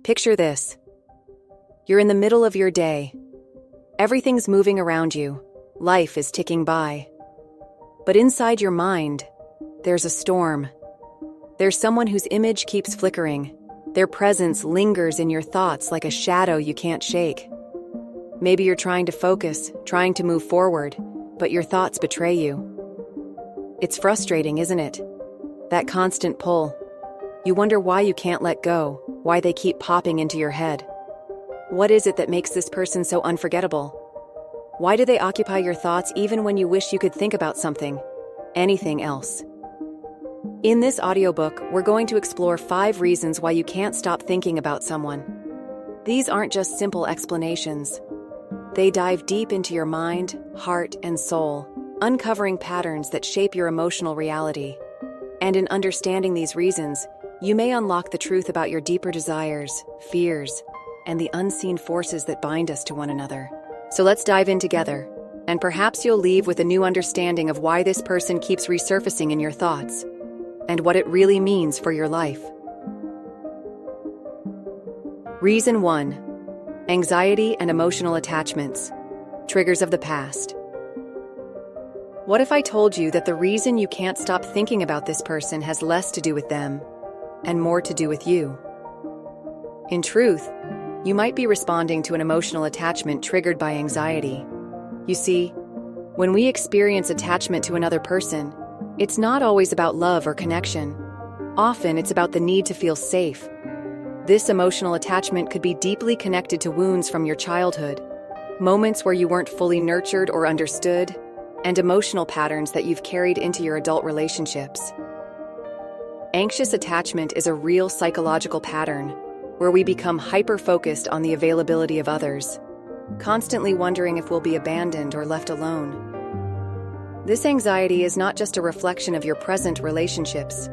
Picture this. You're in the middle of your day. Everything's moving around you. Life is ticking by. But inside your mind, there's a storm. There's someone whose image keeps flickering. Their presence lingers in your thoughts like a shadow you can't shake. Maybe you're trying to focus, trying to move forward, but your thoughts betray you. It's frustrating, isn't it? That constant pull. You wonder why you can't let go, why they keep popping into your head. What is it that makes this person so unforgettable? Why do they occupy your thoughts even when you wish you could think about something, anything else? In this audiobook, we're going to explore 5 reasons why you can't stop thinking about someone. These aren't just simple explanations. They dive deep into your mind, heart, and soul, uncovering patterns that shape your emotional reality. And in understanding these reasons, you may unlock the truth about your deeper desires, fears, and the unseen forces that bind us to one another. So let's dive in together, and perhaps you'll leave with a new understanding of why this person keeps resurfacing in your thoughts, and what it really means for your life. Reason 1. Anxiety and emotional attachments. Triggers of the past. What if I told you that the reason you can't stop thinking about this person has less to do with them and more to do with you? In truth, you might be responding to an emotional attachment triggered by anxiety. You see, when we experience attachment to another person, it's not always about love or connection. Often it's about the need to feel safe. This emotional attachment could be deeply connected to wounds from your childhood, moments where you weren't fully nurtured or understood, and emotional patterns that you've carried into your adult relationships. Anxious attachment is a real psychological pattern where we become hyper-focused on the availability of others, constantly wondering if we'll be abandoned or left alone. This anxiety is not just a reflection of your present relationships,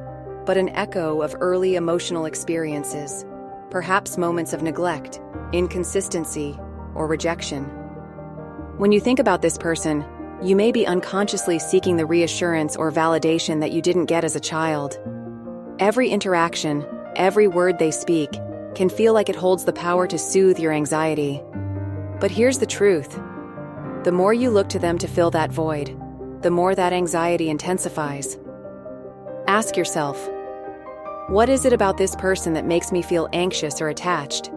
but an echo of early emotional experiences, perhaps moments of neglect, inconsistency, or rejection. When you think about this person, you may be unconsciously seeking the reassurance or validation that you didn't get as a child. Every interaction, every word they speak, can feel like it holds the power to soothe your anxiety. But here's the truth. The more you look to them to fill that void, the more that anxiety intensifies. Ask yourself, what is it about this person that makes me feel anxious or attached?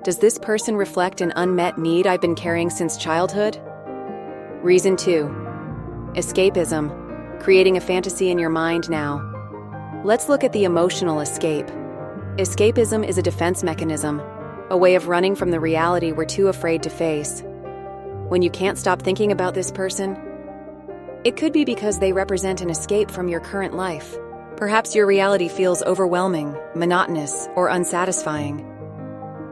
Does this person reflect an unmet need I've been carrying since childhood? Reason 2. Escapism, creating a fantasy in your mind now. Let's look at the emotional escape. Escapism is a defense mechanism, a way of running from the reality we're too afraid to face. When you can't stop thinking about this person, it could be because they represent an escape from your current life. Perhaps your reality feels overwhelming, monotonous, or unsatisfying.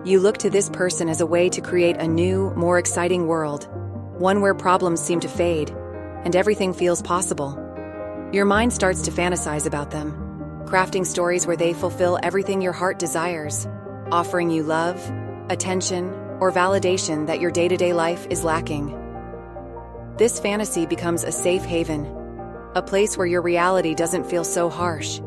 You look to this person as a way to create a new, more exciting world, one where problems seem to fade, and everything feels possible. Your mind starts to fantasize about them, crafting stories where they fulfill everything your heart desires, offering you love, attention, or validation that your day-to-day life is lacking. This fantasy becomes a safe haven, a place where your reality doesn't feel so harsh.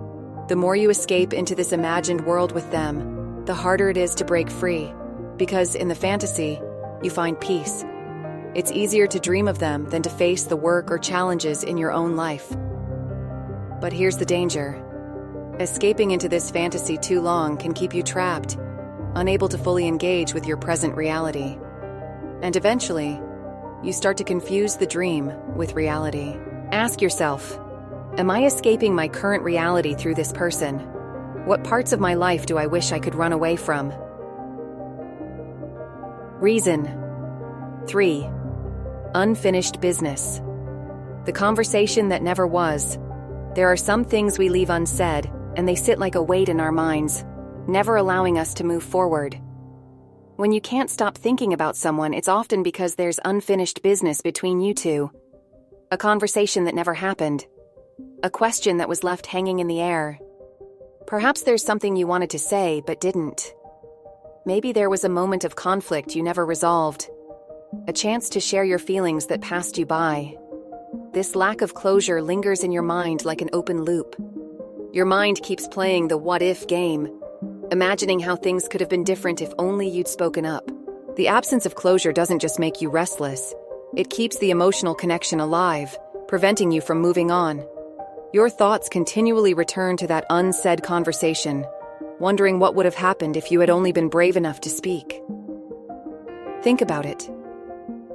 The more you escape into this imagined world with them, the harder it is to break free, because in the fantasy, you find peace. It's easier to dream of them than to face the work or challenges in your own life. But here's the danger. Escaping into this fantasy too long can keep you trapped, unable to fully engage with your present reality. And eventually, you start to confuse the dream with reality. Ask yourself, am I escaping my current reality through this person? What parts of my life do I wish I could run away from? Reason 3. Unfinished business. The conversation that never was. There are some things we leave unsaid, and they sit like a weight in our minds, never allowing us to move forward. When you can't stop thinking about someone, it's often because there's unfinished business between you two. A conversation that never happened. A question that was left hanging in the air. Perhaps there's something you wanted to say but didn't. Maybe there was a moment of conflict you never resolved. A chance to share your feelings that passed you by. This lack of closure lingers in your mind like an open loop. Your mind keeps playing the what-if game, imagining how things could have been different if only you'd spoken up. The absence of closure doesn't just make you restless, it keeps the emotional connection alive, preventing you from moving on. Your thoughts continually return to that unsaid conversation, wondering what would have happened if you had only been brave enough to speak. Think about it.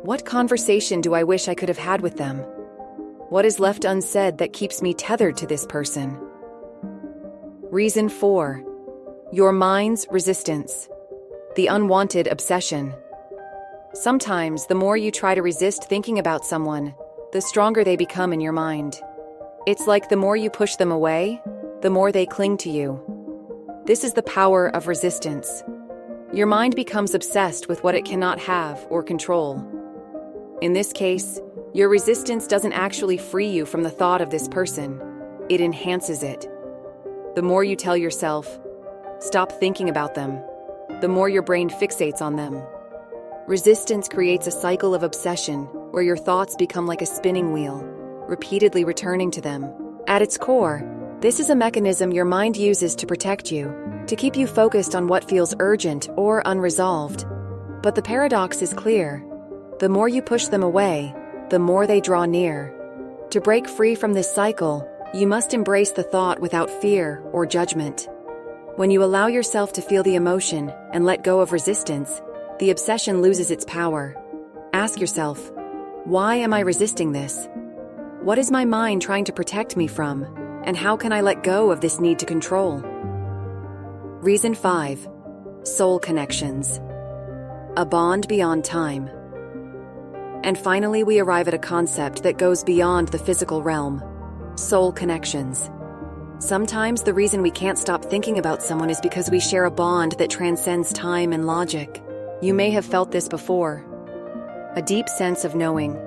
What conversation do I wish I could have had with them? What is left unsaid that keeps me tethered to this person? Reason 4. Your mind's resistance. The unwanted obsession. Sometimes, the more you try to resist thinking about someone, the stronger they become in your mind. It's like the more you push them away, the more they cling to you. This is the power of resistance. Your mind becomes obsessed with what it cannot have or control. In this case, your resistance doesn't actually free you from the thought of this person. It enhances it. The more you tell yourself, "Stop thinking about them," the more your brain fixates on them. Resistance creates a cycle of obsession where your thoughts become like a spinning wheel, repeatedly returning to them. At its core, this is a mechanism your mind uses to protect you, to keep you focused on what feels urgent or unresolved. But the paradox is clear. The more you push them away, the more they draw near. To break free from this cycle, you must embrace the thought without fear or judgment. When you allow yourself to feel the emotion and let go of resistance, the obsession loses its power. Ask yourself, why am I resisting this? What is my mind trying to protect me from? And how can I let go of this need to control? Reason 5. Soul connections. A bond beyond time. And finally, we arrive at a concept that goes beyond the physical realm. Soul connections. Sometimes the reason we can't stop thinking about someone is because we share a bond that transcends time and logic. You may have felt this before. A deep sense of knowing.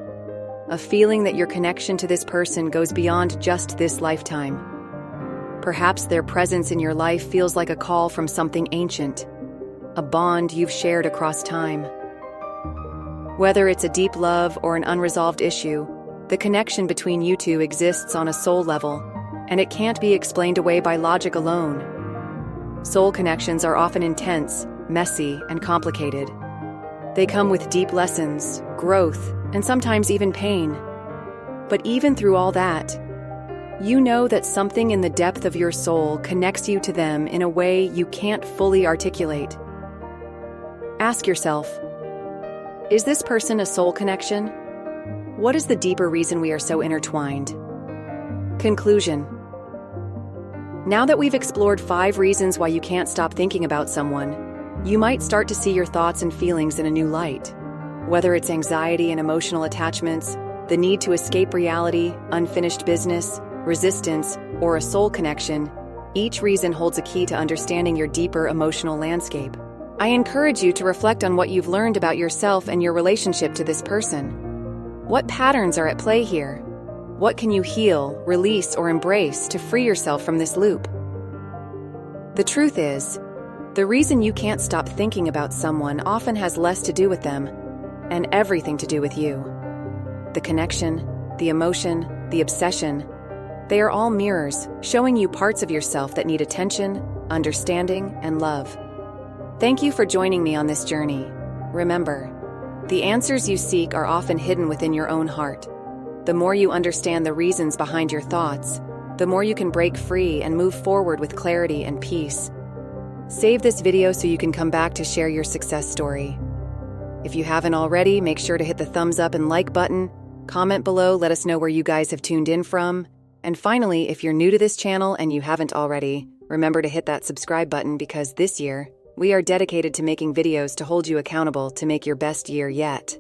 A feeling that your connection to this person goes beyond just this lifetime. Perhaps their presence in your life feels like a call from something ancient, a bond you've shared across time. Whether it's a deep love or an unresolved issue, the connection between you two exists on a soul level, and it can't be explained away by logic alone. Soul connections are often intense, messy, and complicated. They come with deep lessons, growth, and sometimes even pain. But even through all that, you know that something in the depth of your soul connects you to them in a way you can't fully articulate. Ask yourself, is this person a soul connection? What is the deeper reason we are so intertwined? Conclusion. Now that we've explored 5 reasons why you can't stop thinking about someone, you might start to see your thoughts and feelings in a new light. Whether it's anxiety and emotional attachments, the need to escape reality, unfinished business, resistance, or a soul connection, each reason holds a key to understanding your deeper emotional landscape. I encourage you to reflect on what you've learned about yourself and your relationship to this person. What patterns are at play here? What can you heal, release, or embrace to free yourself from this loop? The truth is, the reason you can't stop thinking about someone often has less to do with them and everything to do with you. The connection, the emotion, the obsession, they are all mirrors, showing you parts of yourself that need attention, understanding, and love. Thank you for joining me on this journey. Remember, the answers you seek are often hidden within your own heart. The more you understand the reasons behind your thoughts, the more you can break free and move forward with clarity and peace. Save this video so you can come back to share your success story. If you haven't already, make sure to hit the thumbs up and like button, comment below, let us know where you guys have tuned in from. And finally, if you're new to this channel and you haven't already, remember to hit that subscribe button because this year, we are dedicated to making videos to hold you accountable to make your best year yet.